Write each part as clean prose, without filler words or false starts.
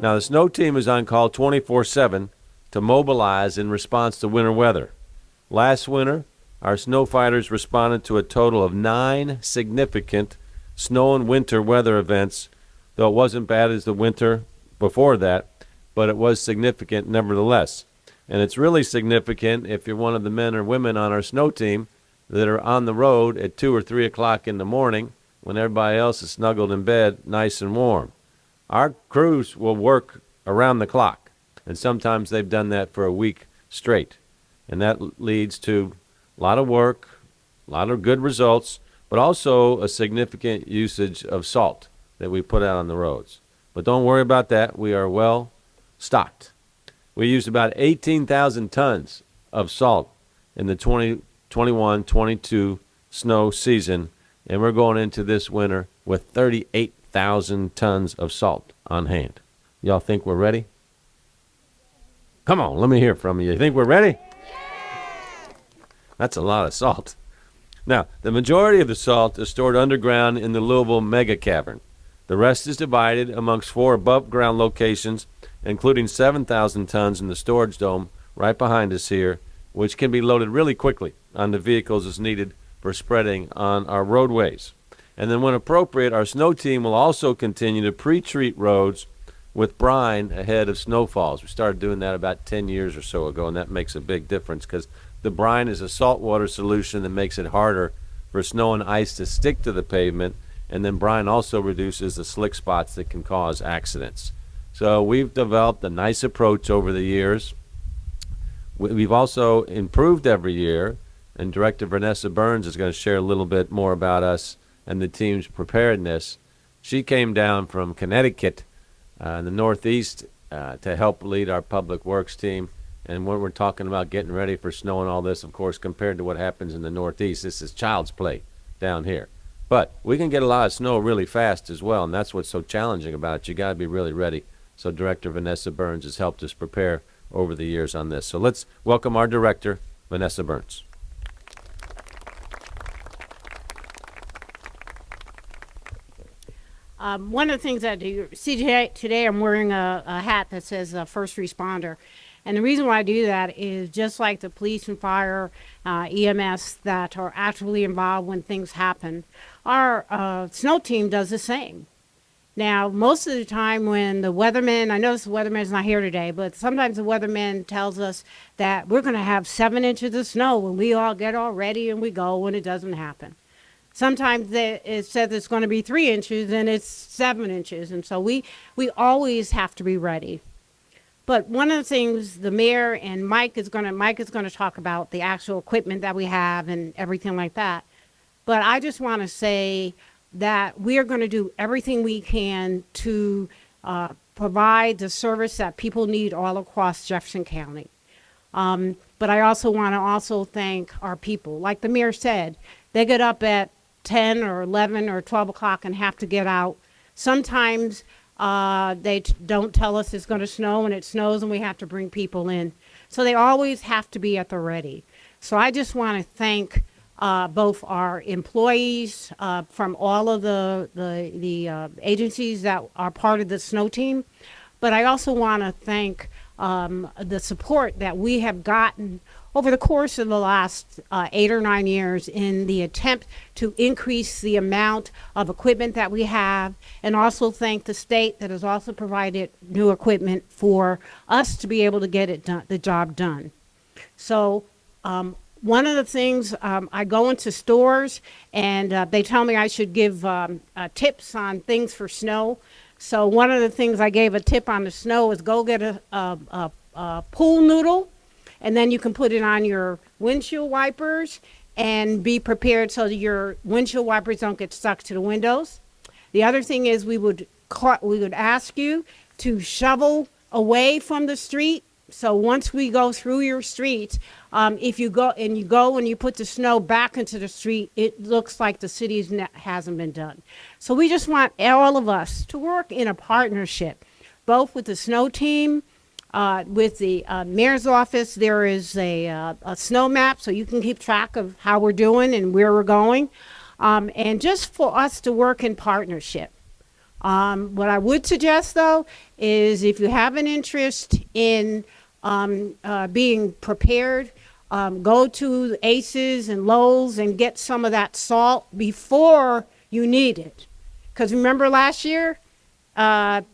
Now, the snow team is on call 24/7 to mobilize in response to winter weather. Last winter, our snow fighters responded to a total of 9 significant snow and winter weather events, though it wasn't bad as the winter before that, but it was significant nevertheless. And it's really significant if you're one of the men or women on our snow team that are on the road at 2 or 3 o'clock in the morning when everybody else is snuggled in bed nice and warm. Our crews will work around the clock, and sometimes they've done that for a week straight. And that leads to a lot of work, a lot of good results, but also a significant usage of salt that we put out on the roads. But don't worry about that. We are well stocked. We used about 18,000 tons of salt in the 2021-22 snow season, and we're going into this winter with 38,000 tons of salt on hand. Y'all think we're ready? Come on, let me hear from you. You think we're ready? That's a lot of salt. Now, the majority of the salt is stored underground in the Louisville Mega Cavern. The rest is divided amongst 4 above-ground locations, including 7,000 tons in the storage dome right behind us here, which can be loaded really quickly onto vehicles as needed for spreading on our roadways. And then when appropriate, our snow team will also continue to pre-treat roads with brine ahead of snowfalls. We started doing that about 10 years or so ago, and that makes a big difference because the brine is a saltwater solution that makes it harder for snow and ice to stick to the pavement, and then brine also reduces the slick spots that can cause accidents. So we've developed a nice approach over the years. We've also improved every year, and Director Vanessa Burns is going to share a little bit more about us and the team's preparedness. She came down from Connecticut in the Northeast to help lead our Public Works team. And when we're talking about getting ready for snow and all this, of course, compared to what happens in the Northeast, this is child's play down here. But we can get a lot of snow really fast as well, and that's what's so challenging about it. You got to be really ready. So Director Vanessa Burns has helped us prepare over the years on this. So let's welcome our director, Vanessa Burns. One of the things that you see today, I'm wearing a hat that says first responder. And the reason why I do that is just like the police and fire, EMS that are actively involved when things happen, our snow team does the same. Now, most of the time when the weatherman, I notice the weatherman's not here today, but sometimes the weatherman tells us that we're going to have 7 inches of snow when we all get all ready and we go, when it doesn't happen. Sometimes it says it's going to be 3 inches and it's 7 inches. And so we always have to be ready. But one of the things the mayor and Mike is going to talk about the actual equipment that we have and everything like that. But I just want to say that we are going to do everything we can to provide the service that people need all across Jefferson County. But I also want to thank our people. Like the mayor said, they get up at 10 or 11 or 12 o'clock and have to get out. Sometimes they don't tell us it's going to snow, and it snows and we have to bring people in. So they always have to be at the ready. So I just want to thank both our employees from all of the agencies that are part of the snow team. But I also want to thank the support that we have gotten over the course of the last 8 or 9 years in the attempt to increase the amount of equipment that we have, and also thank the state that has also provided new equipment for us to be able to get it done, the job done. So one of the things, I go into stores and they tell me I should give tips on things for snow. So one of the things I gave a tip on the snow is go get a pool noodle, and then you can put it on your windshield wipers and be prepared so that your windshield wipers don't get stuck to the windows. The other thing is we would ask you to shovel away from the street. So once we go through your streets, if you go and you put the snow back into the street, it looks like the city hasn't been done. So we just want all of us to work in a partnership, both with the snow team, with the mayor's office. There is a snow map so you can keep track of how we're doing and where we're going, and just for us to work in partnership. What I would suggest, though, is if you have an interest in being prepared, go to Aces and Lowe's and get some of that salt before you need it. Because remember last year,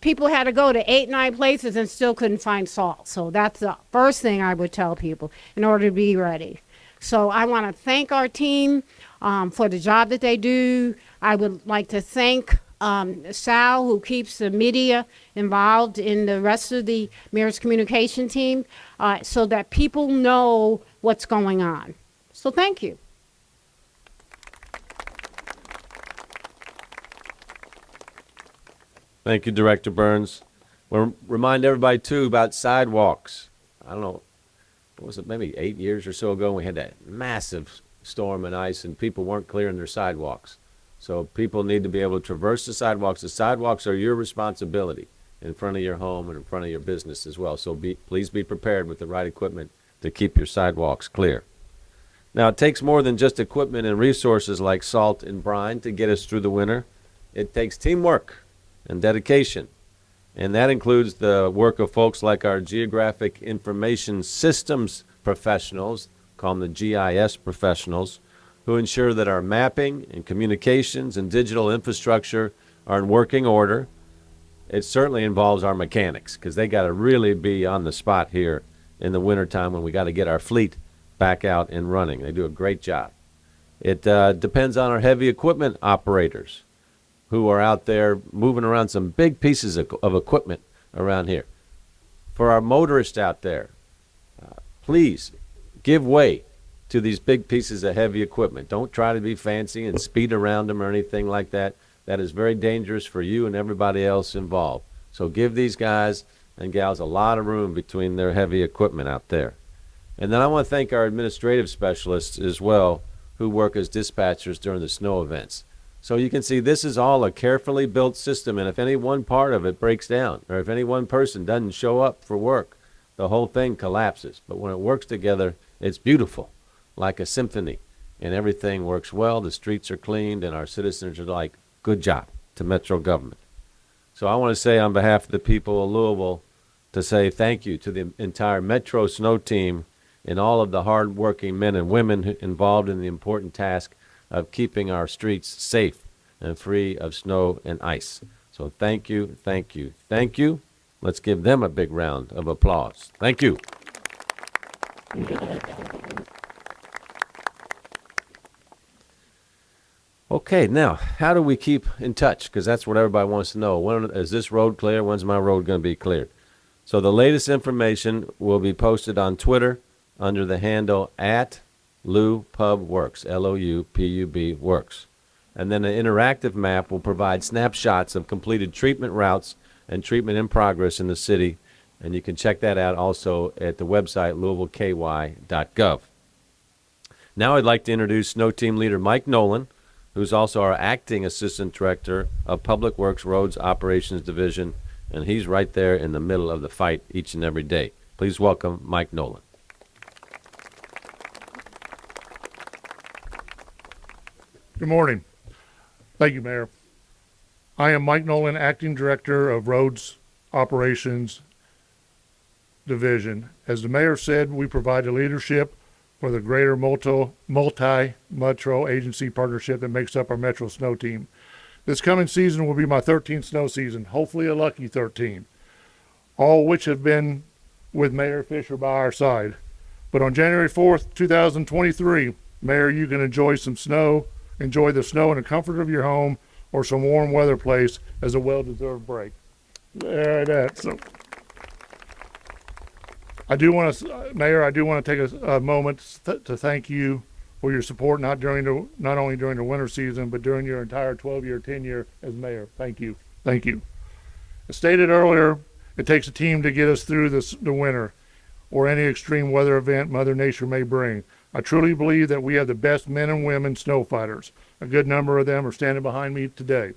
people had to go to 8, 9 places and still couldn't find salt. So that's the first thing I would tell people in order to be ready. So I want to thank our team for the job that they do. I would like to thank Sal, who keeps the media involved in the rest of the mayor's communication team, so that people know what's going on. So thank you. Thank you, Director Burns. We'll remind everybody, too, about sidewalks. I don't know, what was it, maybe 8 years or so ago, we had that massive storm and ice, and people weren't clearing their sidewalks. So people need to be able to traverse the sidewalks. The sidewalks are your responsibility in front of your home and in front of your business as well. So please be prepared with the right equipment to keep your sidewalks clear. Now, it takes more than just equipment and resources like salt and brine to get us through the winter. It takes teamwork and dedication. And that includes the work of folks like our Geographic Information Systems professionals, call them the GIS professionals, who ensure that our mapping and communications and digital infrastructure are in working order. It certainly involves our mechanics, because they got to really be on the spot here in the wintertime when we got to get our fleet back out and running. They do a great job. It depends on our heavy equipment operators who are out there moving around some big pieces of equipment around here. For our motorists out there, please give way to these big pieces of heavy equipment. Don't try to be fancy and speed around them or anything like that. That is very dangerous for you and everybody else involved. So give these guys and gals a lot of room between their heavy equipment out there. And then I want to thank our administrative specialists as well, who work as dispatchers during the snow events. So you can see this is all a carefully built system, and if any one part of it breaks down, or if any one person doesn't show up for work, the whole thing collapses. But when it works together, it's beautiful, like a symphony, and everything works well, the streets are cleaned, and our citizens are like, good job to Metro government. So I want to say on behalf of the people of Louisville, to say thank you to the entire Metro Snow team and all of the hard-working men and women involved in the important task of keeping our streets safe and free of snow and ice. So thank you, thank you, thank you. Let's give them a big round of applause. Thank you. Okay, now, how do we keep in touch? Because that's what everybody wants to know. When is this road clear? When's my road going to be cleared? So the latest information will be posted on Twitter under the handle @LouPubWorks, L-O-U-P-U-B Works. And then an interactive map will provide snapshots of completed treatment routes and treatment in progress in the city. And you can check that out also at the website, louisvilleky.gov. Now I'd like to introduce Snow Team Leader Mike Nolan, who's also our Acting Assistant Director of Public Works Roads Operations Division, and he's right there in the middle of the fight each and every day. Please welcome Mike Nolan. Good morning. Thank you, Mayor. I am Mike Nolan, Acting Director of Roads Operations Division. As the Mayor said, we provide the leadership for the greater multi-metro agency partnership that makes up our Metro Snow Team. This coming season will be my 13th snow season, hopefully a lucky 13, all which have been with Mayor Fisher by our side. But on January 4th, 2023, Mayor, you can enjoy the snow in the comfort of your home or some warm weather place as a well-deserved break. So Mayor, I do want to take a moment to thank you for your support, not only during the winter season, but during your entire 12-year tenure as mayor. Thank you. Thank you. As stated earlier, it takes a team to get us through the winter or any extreme weather event Mother Nature may bring. I truly believe that we have the best men and women snow fighters. A good number of them are standing behind me today.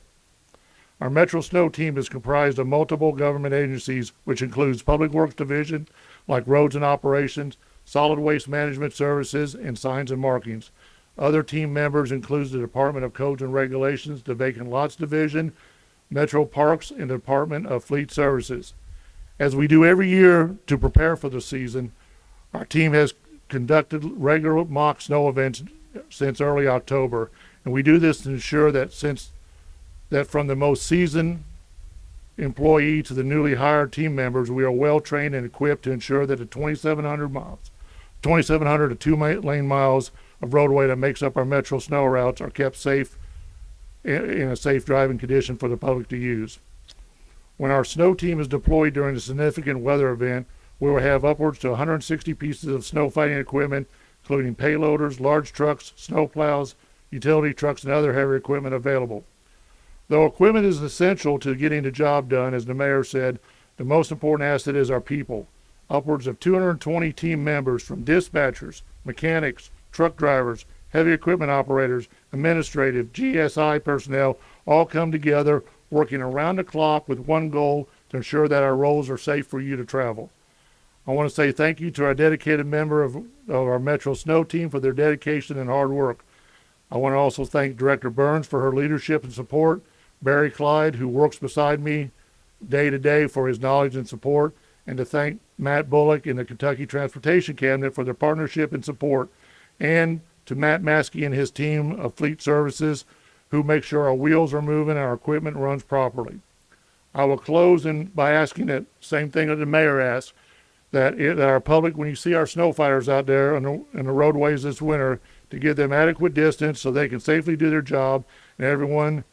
Our Metro Snow Team is comprised of multiple government agencies, which includes Public Works Division, like Roads and Operations, Solid Waste Management Services, and Signs and Markings. Other team members include the Department of Codes and Regulations, the Vacant Lots Division, Metro Parks, and the Department of Fleet Services. As we do every year to prepare for the season, our team has conducted regular mock snow events since early October, and we do this to ensure that from the most seasoned employee to the newly hired team members, we are well trained and equipped to ensure that the 2,700 to 2 lane miles of roadway that makes up our metro snow routes are kept safe in a safe driving condition for the public to use. When our snow team is deployed during a significant weather event, we will have upwards to 160 pieces of snow fighting equipment, including payloaders, large trucks, snow plows, utility trucks, and other heavy equipment available. Though equipment is essential to getting the job done, as the mayor said, the most important asset is our people. Upwards of 220 team members, from dispatchers, mechanics, truck drivers, heavy equipment operators, administrative, GSI personnel, all come together working around the clock with one goal: to ensure that our roads are safe for you to travel. I want to say thank you to our dedicated member of our Metro Snow team for their dedication and hard work. I want to also thank Director Burns for her leadership and support, Barry Clyde, who works beside me day to day, for his knowledge and support, and to thank Matt Bullock and the Kentucky Transportation Cabinet for their partnership and support, and to Matt Maskey and his team of Fleet Services, who make sure our wheels are moving and our equipment runs properly. I will close by asking that same thing that the mayor asked, that our public, when you see our snow fighters out there on the roadways this winter, to give them adequate distance so they can safely do their job and everyone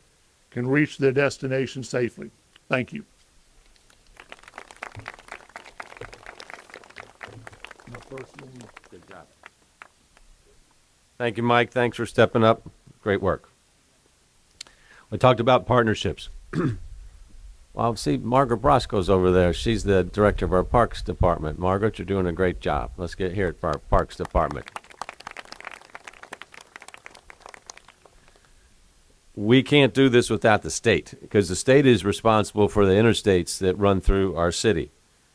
can reach their destination safely. Thank you. Good job. Thank you, Mike. Thanks for stepping up. Great work. We talked about partnerships. Well, see, Margaret Brosco's over there. She's the director of our Parks Department. Margaret, you're doing a great job. Let's get here for our Parks Department. We can't do this without the state, because the state is responsible for the interstates that run through our city.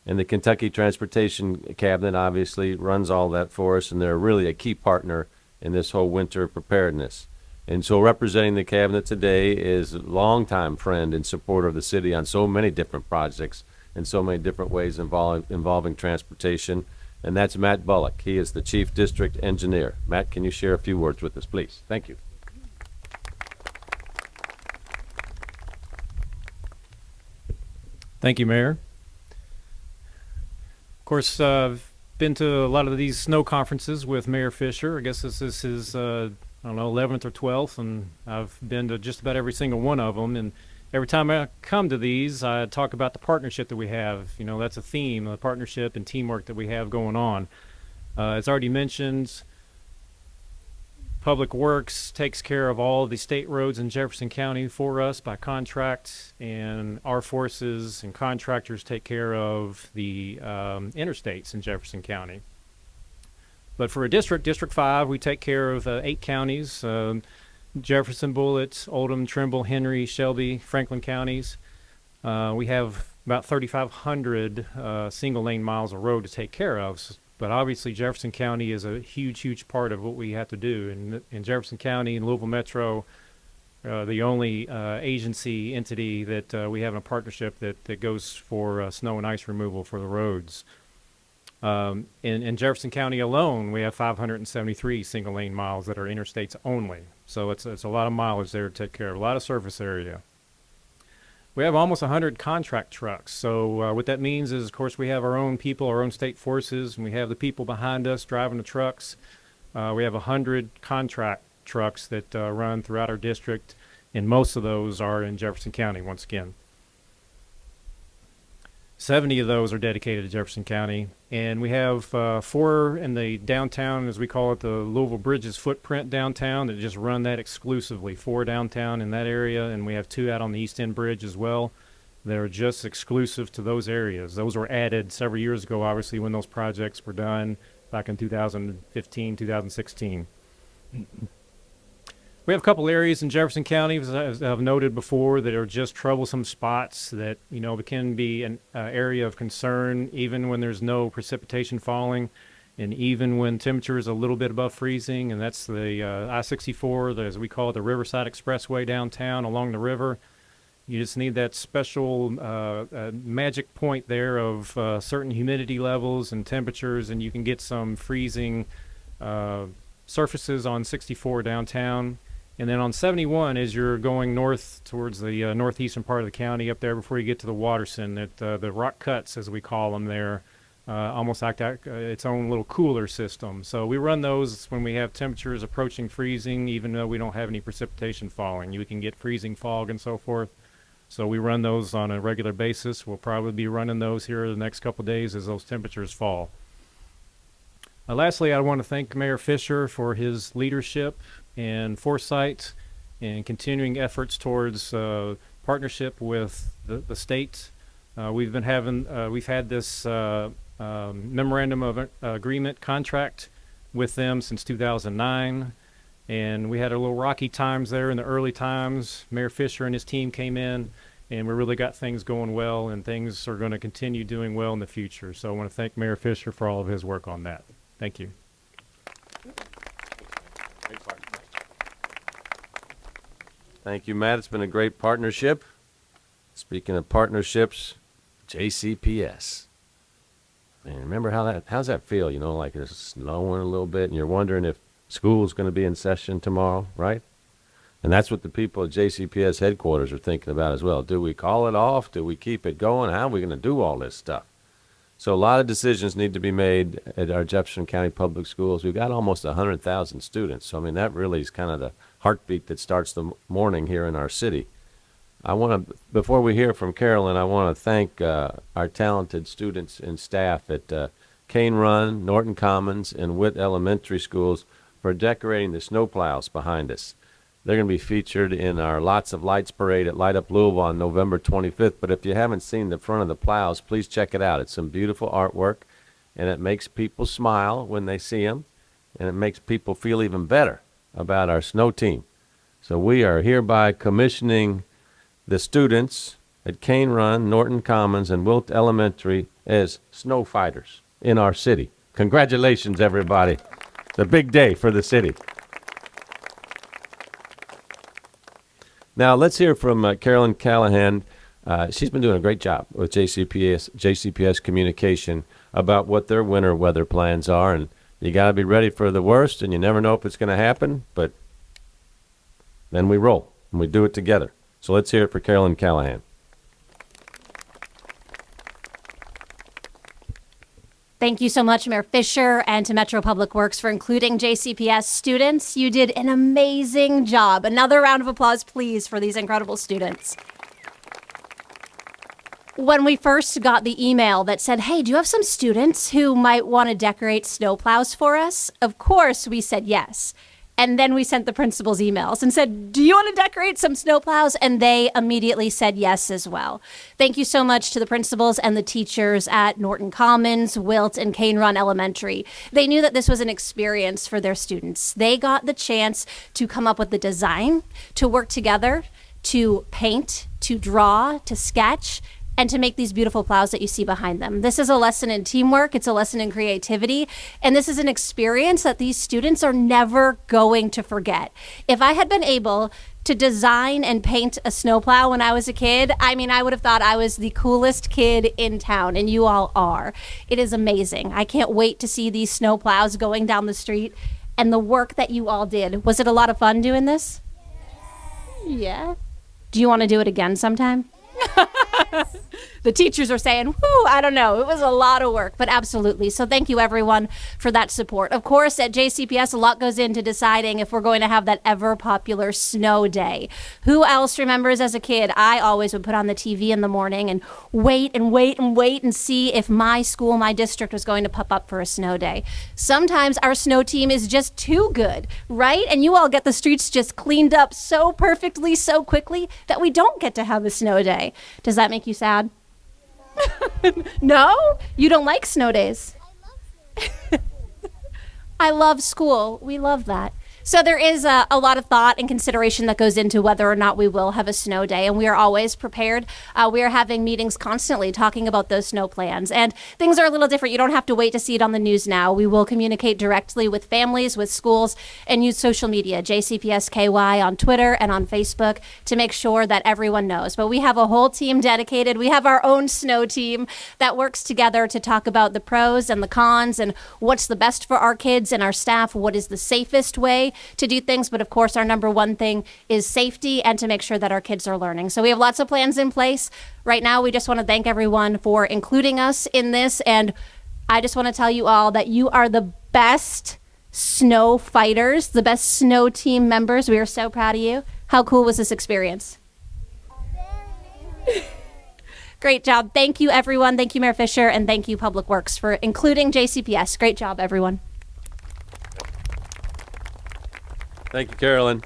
And the Kentucky Transportation Cabinet obviously runs all that for us, and they're really a key partner in this whole winter preparedness. And so representing the cabinet today is a longtime friend and supporter of the city on so many different projects in so many different ways involving transportation, and that's Matt Bullock. He is the Chief District Engineer. Matt, can you share a few words with us, please? Thank you. Thank you, Mayor. Of course, I've been to a lot of these snow conferences with Mayor Fisher. I guess this is his, I don't know, 11th or 12th, and I've been to just about every single one of them. And every time I come to these, I talk about the partnership that we have. You know, that's a theme, the partnership and teamwork that we have going on. As already mentioned, Public Works takes care of all the state roads in Jefferson County for us by contract, and our forces and contractors take care of the interstates in Jefferson County. But for a District 5, we take care of 8 counties, Jefferson, Bullitt, Oldham, Trimble, Henry, Shelby, Franklin counties. We have about 3,500 single-lane miles of road to take care of. But obviously, Jefferson County is a huge, huge part of what we have to do. In Jefferson County and Louisville Metro, the only agency entity that we have in a partnership that goes for snow and ice removal for the roads. In Jefferson County alone, we have 573 single-lane miles that are interstates only. So it's a lot of mileage there to take care of, a lot of surface area. We have almost 100 contract trucks. So what that means is, of course, we have our own people, our own state forces, and we have the people behind us driving the trucks. We have 100 contract trucks that run throughout our district, and most of those are in Jefferson County, once again. 70 of those are dedicated to Jefferson County, and we have 4 in the downtown, as we call it, the Louisville Bridges footprint downtown, that just run that exclusively. 4 downtown in that area, and we have 2 out on the East End Bridge as well. They're just exclusive to those areas. Those were added several years ago, obviously, when those projects were done back in 2015, 2016. We have a couple areas in Jefferson County, as I've noted before, that are just troublesome spots that, you know, can be an area of concern even when there's no precipitation falling and even when temperature is a little bit above freezing. And that's the I-64, as we call it, the Riverside Expressway downtown along the river. You just need that special magic point there of certain humidity levels and temperatures, and you can get some freezing surfaces on 64 downtown. And then on 71, as you're going north towards the northeastern part of the county up there before you get to the Waterson, the rock cuts, as we call them there, almost act its own little cooler system. So we run those when we have temperatures approaching freezing, even though we don't have any precipitation falling. You can get freezing fog and so forth. So we run those on a regular basis. We'll probably be running those here the next couple of days as those temperatures fall. Lastly, I want to thank Mayor Fisher for his leadership and foresight and continuing efforts towards partnership with the state. We've had this memorandum of agreement contract with them since 2009. And we had a little rocky times there in the early times. Mayor Fisher and his team came in, and we really got things going well, and things are going to continue doing well in the future. So I want to thank Mayor Fisher for all of his work on that. Thank you. Thank you, Matt. It's been a great partnership. Speaking of partnerships, JCPS. Man, remember how's that feel? You know, like it's snowing a little bit, and you're wondering if school's going to be in session tomorrow, right? And that's what the people at JCPS headquarters are thinking about as well. Do we call it off? Do we keep it going? How are we going to do all this stuff? So a lot of decisions need to be made at our Jefferson County Public Schools. We've got almost 100,000 students. So, I mean, that really is kind of the heartbeat that starts the morning here in our city. Before we hear from Carolyn, I want to thank our talented students and staff at Cane Run, Norton Commons, and Witt Elementary Schools for decorating the snowplows behind us. They're going to be featured in our Lots of Lights parade at Light Up Louisville on November 25th. But if you haven't seen the front of the plows, please check it out. It's some beautiful artwork, and it makes people smile when they see them, and it makes people feel even better about our snow team. So we are hereby commissioning the students at Cane Run, Norton Commons, and Witt Elementary as snow fighters in our city. Congratulations, everybody. It's a big day for the city. Now, let's hear from Carolyn Callahan. She's been doing a great job with JCPS Communication about what their winter weather plans are. And you got to be ready for the worst, and you never know if it's going to happen, but then we roll, and we do it together. So let's hear it for Carolyn Callahan. Thank you so much, Mayor Fisher, and to Metro Public Works for including JCPS students. You did an amazing job. Another round of applause, please, for these incredible students. When we first got the email that said, hey, do you have some students who might want to decorate snowplows for us? Of course, we said yes. And then we sent the principals emails and said, do you want to decorate some snowplows? And they immediately said yes as well. Thank you so much to the principals and the teachers at Norton Commons, Wilt, and Cane Run Elementary. They knew that this was an experience for their students. They got the chance to come up with the design, to work together, to paint, to draw, to sketch, and to make these beautiful plows that you see behind them. This is a lesson in teamwork. It's a lesson in creativity. And this is an experience that these students are never going to forget. If I had been able to design and paint a snowplow when I was a kid, I mean, I would have thought I was the coolest kid in town, and you all are. It is amazing. I can't wait to see these snowplows going down the street and the work that you all did. Was it a lot of fun doing this? Yes. Yeah. Do you want to do it again sometime? The teachers are saying, whoo, I don't know. It was a lot of work, but absolutely. So thank you, everyone, for that support. Of course, at JCPS, a lot goes into deciding if we're going to have that ever popular snow day. Who else remembers as a kid, I always would put on the TV in the morning and wait and see if my school, my district was going to pop up for a snow day. Sometimes our snow team is just too good, right? And you all get the streets just cleaned up so perfectly, so quickly that we don't get to have a snow day. Does that make you sad? No? You don't like snow days? I love school. We love that. So there is a lot of thought and consideration that goes into whether or not we will have a snow day, and we are always prepared. We are having meetings constantly talking about those snow plans, and things are a little different. You don't have to wait to see it on the news now. We will communicate directly with families, with schools, and use social media, JCPSKY on Twitter and on Facebook, to make sure that everyone knows. But we have a whole team dedicated. We have our own snow team that works together to talk about the pros and the cons and what's the best for our kids and our staff, what is the safest way to do things. But of course, our number one thing is safety and to make sure that our kids are learning. So we have lots of plans in place. Right now, we just want to thank everyone for including us in this. And I just want to tell you all that you are the best snow fighters, the best snow team members. We are so proud of you. How cool was this experience? Great job. Thank you, everyone. Thank you, Mayor Fisher, and thank you, Public Works, for including JCPS. Great job, everyone. Thank you, Carolyn.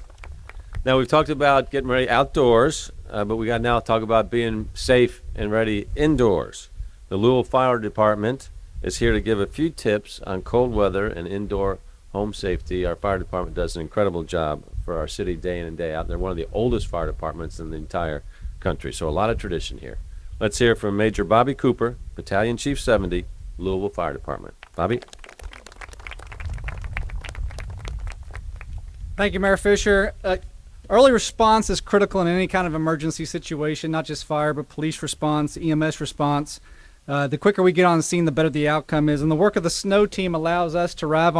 Now, we've talked about getting ready outdoors, but we got to now talk about being safe and ready indoors. The Louisville Fire Department is here to give a few tips on cold weather and indoor home safety. Our fire department does an incredible job for our city day in and day out. They're one of the oldest fire departments in the entire country, so a lot of tradition here. Let's hear from Major Bobby Cooper, Battalion Chief 70, Louisville Fire Department. Bobby? Thank you, Mayor Fisher. Early response is critical in any kind of emergency situation, not just fire, but police response, EMS response. The quicker we get on scene, the better the outcome is. And the work of the snow team allows us to arrive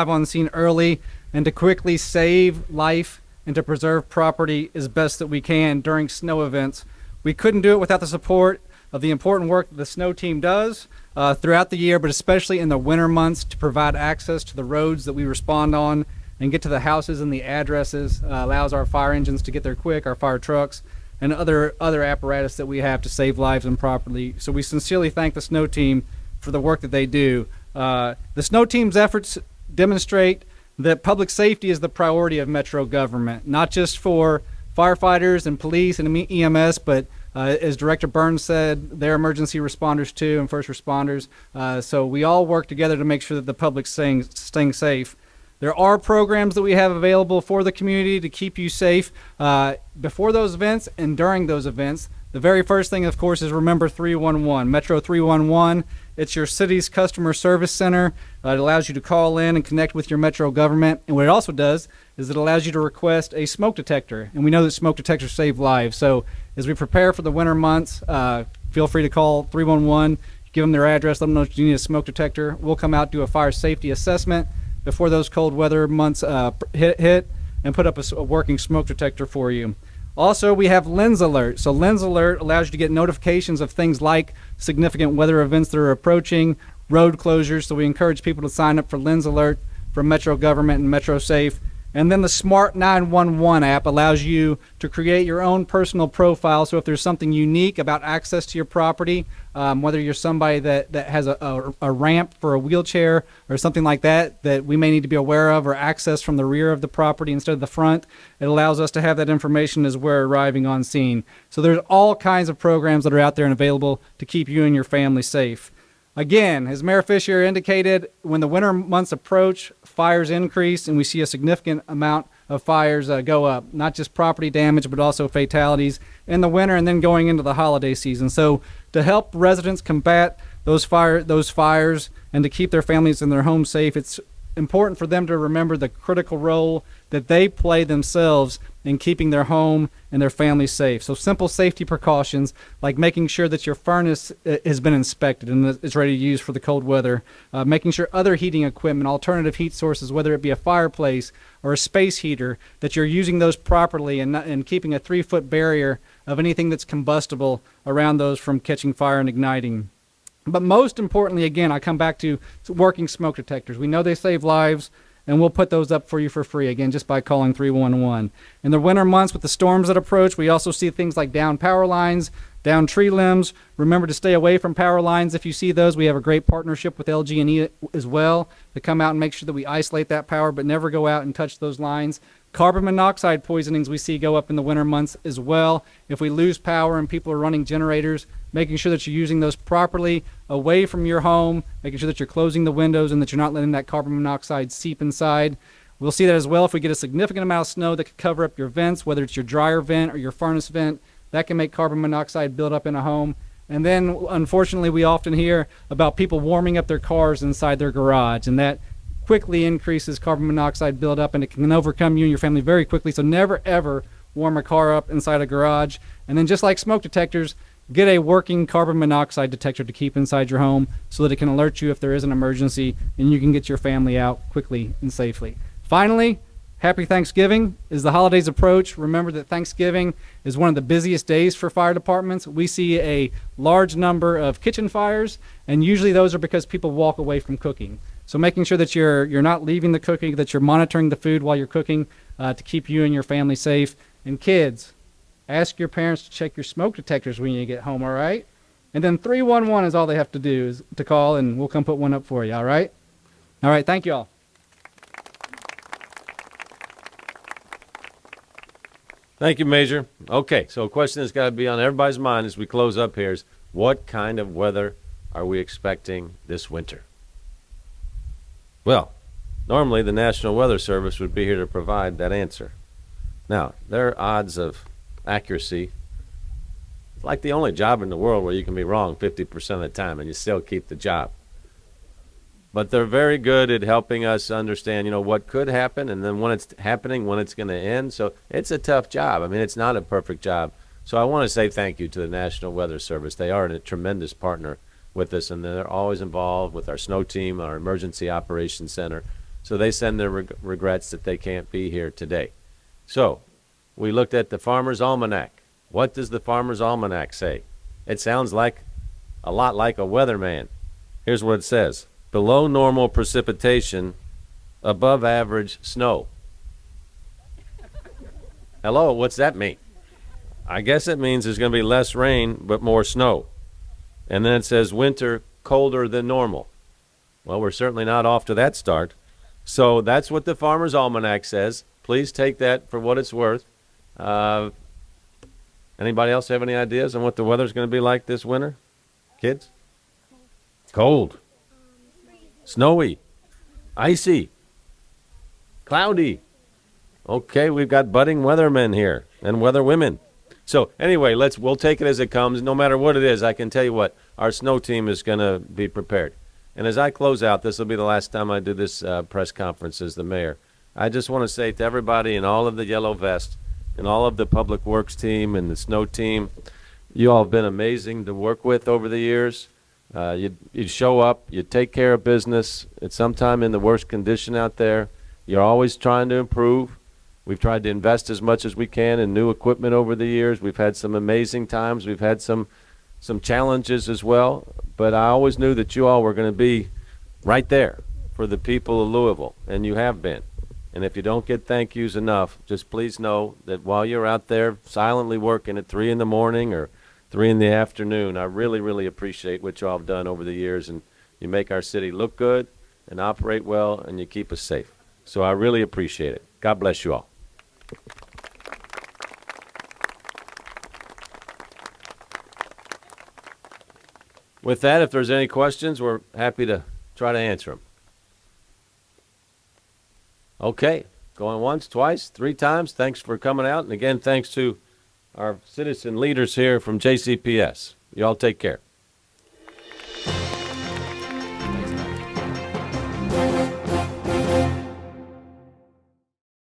on scene early and to quickly save life and to preserve property as best that we can during snow events. We couldn't do it without the support of the important work that the snow team does throughout the year, but especially in the winter months, to provide access to the roads that we respond on and get to the houses and the addresses. Allows our fire engines to get there quick, our fire trucks, and other apparatus that we have to save lives and property. So we sincerely thank the snow team for the work that they do. The snow team's efforts demonstrate that public safety is the priority of Metro government, not just for firefighters and police and EMS, but as Director Burns said, they're emergency responders too and first responders. So we all work together to make sure that the public's staying safe. There are programs that we have available for the community to keep you safe before those events and during those events. The very first thing, of course, is remember 311, Metro 311. It's your city's customer service center. It allows you to call in and connect with your Metro government. And what it also does is it allows you to request a smoke detector. And we know that smoke detectors save lives. So as we prepare for the winter months, feel free to call 311, give them their address, let them know if you need a smoke detector. We'll come out, do a fire safety assessment before those cold weather months hit and put up a working smoke detector for you. Also, we have Lens Alert. So Lens Alert allows you to get notifications of things like significant weather events that are approaching, road closures. So we encourage people to sign up for Lens Alert from Metro Government and Metro Safe. And then the Smart 911 app allows you to create your own personal profile. So if there's something unique about access to your property, whether you're somebody that has a ramp for a wheelchair or something like that we may need to be aware of, or access from the rear of the property instead of the front, it allows us to have that information as we're arriving on scene. So there's all kinds of programs that are out there and available to keep you and your family safe. Again, as Mayor Fisher indicated, when the winter months approach, fires increase and we see a significant amount of fires go up, not just property damage, but also fatalities in the winter and then going into the holiday season. So to help residents combat those fires and to keep their families and their homes safe, it's important for them to remember the critical role that they play themselves in keeping their home and their family safe. So simple safety precautions like making sure that your furnace has been inspected and is ready to use for the cold weather, making sure other heating equipment, alternative heat sources, whether it be a fireplace or a space heater, that you're using those properly and keeping a 3-foot barrier of anything that's combustible around those from catching fire and igniting. But most importantly, again, I come back to working smoke detectors. We know they save lives, and we'll put those up for you for free, again, just by calling 311. In the winter months with the storms that approach, we also see things like down power lines, down tree limbs. Remember to stay away from power lines if you see those. We have a great partnership with LG&E as well to come out and make sure that we isolate that power, but never go out and touch those lines. Carbon monoxide poisonings we see go up in the winter months as well. If we lose power and people are running generators, making sure that you're using those properly away from your home, making sure that you're closing the windows and that you're not letting that carbon monoxide seep inside. We'll see that as well if we get a significant amount of snow that could cover up your vents, whether it's your dryer vent or your furnace vent. That can make carbon monoxide build up in a home. And then, unfortunately, we often hear about people warming up their cars inside their garage, and that quickly increases carbon monoxide buildup, and it can overcome you and your family very quickly. So never, ever warm a car up inside a garage. And then, just like smoke detectors, get a working carbon monoxide detector to keep inside your home so that it can alert you if there is an emergency and you can get your family out quickly and safely. Finally, happy Thanksgiving. As the holidays approach, remember that Thanksgiving is one of the busiest days for fire departments. We see a large number of kitchen fires, and usually those are because people walk away from cooking. So making sure that you're not leaving the cooking, that you're monitoring the food while you're cooking to keep you and your family safe. And kids, ask your parents to check your smoke detectors when you get home, all right? And then 311 is all they have to do, is to call, and we'll come put one up for you, all right? All right, thank you all. Thank you, Major. Okay, so a question that's got to be on everybody's mind as we close up here is, what kind of weather are we expecting this winter? Well, normally the National Weather Service would be here to provide that answer. Now, their odds of accuracy, it's like the only job in the world where you can be wrong 50% of the time and you still keep the job. But they're very good at helping us understand, what could happen, and then when it's happening, when it's going to end. So it's a tough job. I mean, it's not a perfect job. So I want to say thank you to the National Weather Service. They are a tremendous partner with us, and they're always involved with our snow team, our emergency operations center. So they send their regrets that they can't be here today. So we looked at the Farmer's Almanac. What does the Farmer's Almanac say? It sounds like a lot like a weatherman. Here's what it says. Below normal precipitation, above average snow. Hello, what's that mean? I guess it means there's going to be less rain, but more snow. And then it says winter colder than normal. Well, we're certainly not off to that start. So that's what the Farmer's Almanac says. Please take that for what it's worth. Anybody else have any ideas on what the weather's going to be like this winter? Kids? Cold. Snowy. Icy. Cloudy. Okay, we've got budding weathermen here and weather women. So anyway, we'll take it as it comes. No matter what it is, I can tell you what, our snow team is going to be prepared. And as I close out, this will be the last time I do this press conference as the mayor. I just want to say to everybody in all of the yellow vest and all of the public works team and the snow team, you all have been amazing to work with over the years. You show up, you take care of business. It's sometime in the worst condition out there. You're always trying to improve. We've tried to invest as much as we can in new equipment over the years. We've had some amazing times. We've had some challenges as well. But I always knew that you all were going to be right there for the people of Louisville, and you have been. And if you don't get thank yous enough, just please know that while you're out there silently working at 3 in the morning or 3 in the afternoon, I really, really appreciate what you all have done over the years. And you make our city look good and operate well, and you keep us safe. So I really appreciate it. God bless you all. With that, if there's any questions, we're happy to try to answer them. Okay, going once, twice, 3 times. Thanks for coming out. And again, thanks to our citizen leaders here from JCPS. You all take care.